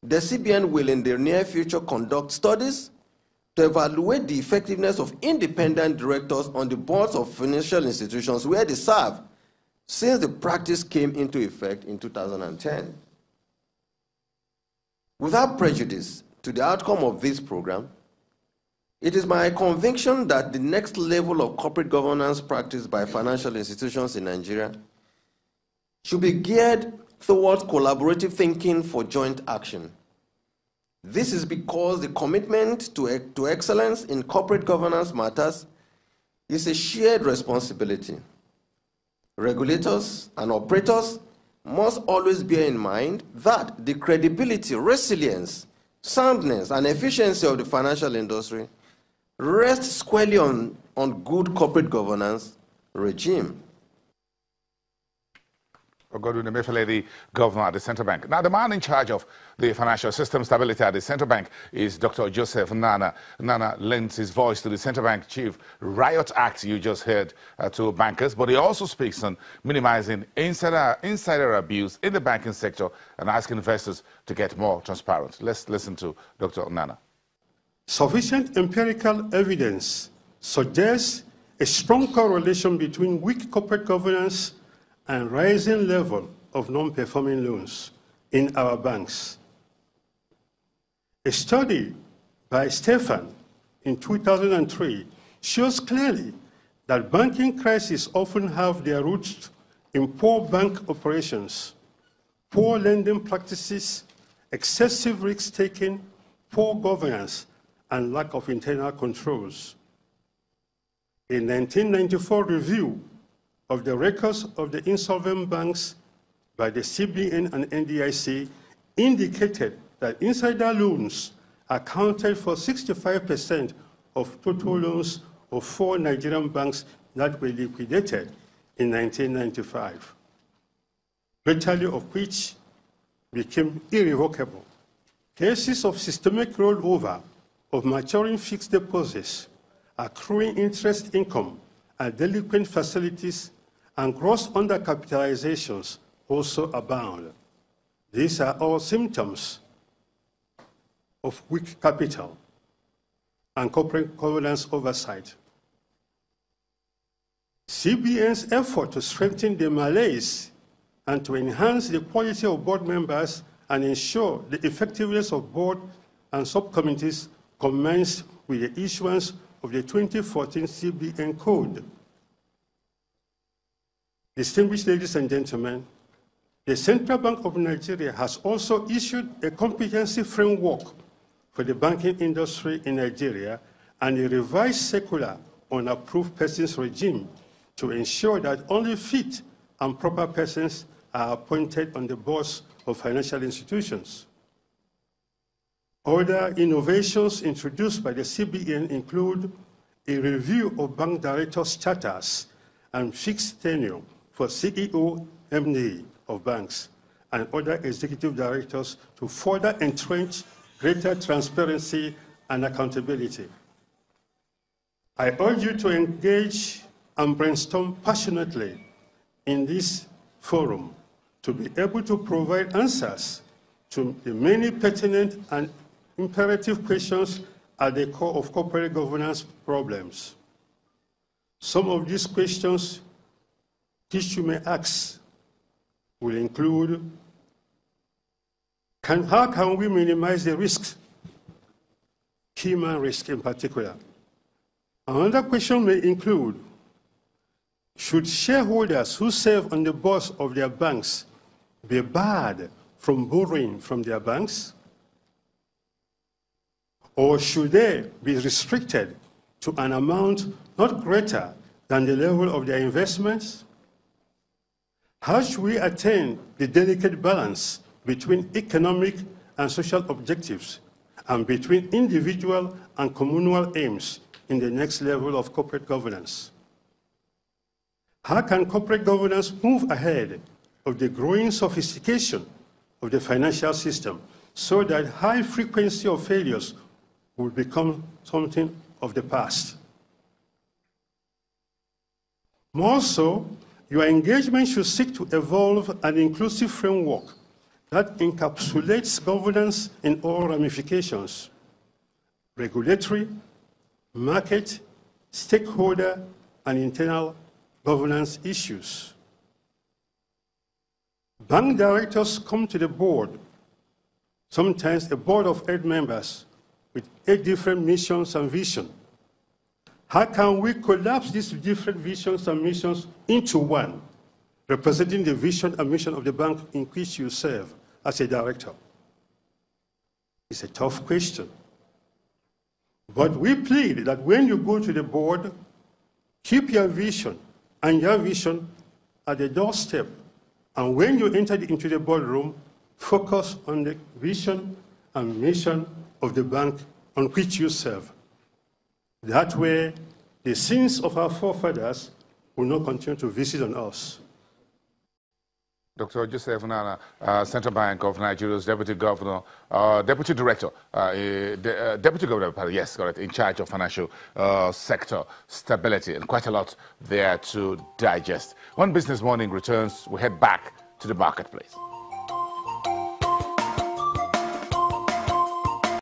The CBN will in the near future conduct studies to evaluate the effectiveness of independent directors on the boards of financial institutions where they serve since the practice came into effect in 2010. Without prejudice to the outcome of this program, it is my conviction that the next level of corporate governance practiced by financial institutions in Nigeria should be geared towards collaborative thinking for joint action. This is because the commitment to excellence in corporate governance matters is a shared responsibility. Regulators and operators must always bear in mind that the credibility, resilience, soundness, and efficiency of the financial industry rests squarely on good corporate governance regime. Godwin Emefiele, the governor at the central bank. Now, the man in charge of the financial system stability at the central bank is Dr. Joseph Nana. Nana lends his voice to the central bank chief riot act you just heard to bankers, but he also speaks on minimizing insider abuse in the banking sector and asking investors to get more transparent. Let's listen to Dr. Nana. Sufficient empirical evidence suggests a strong correlation between weak corporate governance and rising level of non-performing loans in our banks. A study by Stefan in 2003 shows clearly that banking crises often have their roots in poor bank operations, poor lending practices, excessive risk-taking, poor governance, and lack of internal controls. A 1994 review of the records of the insolvent banks by the CBN and NDIC indicated that insider loans accounted for 65% of total loans of 4 Nigerian banks that were liquidated in 1995, virtually of which became irrevocable. Cases of systemic rollover of maturing fixed deposits, accruing interest income, and delinquent facilities and gross undercapitalizations also abound. These are all symptoms of weak capital and corporate governance oversight. CBN's effort to strengthen the malaise and to enhance the quality of board members and ensure the effectiveness of board and subcommittees commenced with the issuance of the 2014 CBN Code. Distinguished ladies and gentlemen, the Central Bank of Nigeria has also issued a comprehensive framework for the banking industry in Nigeria and a revised circular on approved persons regime to ensure that only fit and proper persons are appointed on the boards of financial institutions. Other innovations introduced by the CBN include a review of bank directors' charters and fixed tenure for CEO, MD of banks, and other executive directors to further entrench greater transparency and accountability. I urge you to engage and brainstorm passionately in this forum to be able to provide answers to the many pertinent and imperative questions at the core of corporate governance problems. Some of these questions which you may ask will include, how can we minimize the risks, human risk in particular? Another question may include, should shareholders who serve on the boards of their banks be barred from borrowing from their banks? Or should they be restricted to an amount not greater than the level of their investments? How should we attain the delicate balance between economic and social objectives and between individual and communal aims in the next level of corporate governance? How can corporate governance move ahead of the growing sophistication of the financial system so that high frequency of failures will become something of the past? More so, your engagement should seek to evolve an inclusive framework that encapsulates governance in all ramifications: regulatory, market, stakeholder, and internal governance issues. Bank directors come to the board, sometimes a board of 8 members with 8 different missions and visions. How can we collapse these different visions and missions into one, representing the vision and mission of the bank in which you serve as a director? It's a tough question. But we plead that when you go to the board, keep your vision and your vision at the doorstep. And when you enter into the boardroom, focus on the vision and mission of the bank on which you serve. That way, the sins of our forefathers will not continue to visit on us. Dr. Joseph Nana, Central Bank of Nigeria's Deputy Governor, Deputy Director, Deputy Governor, yes, correct, in charge of financial sector stability, and quite a lot there to digest. When Business Morning returns, we head back to the marketplace.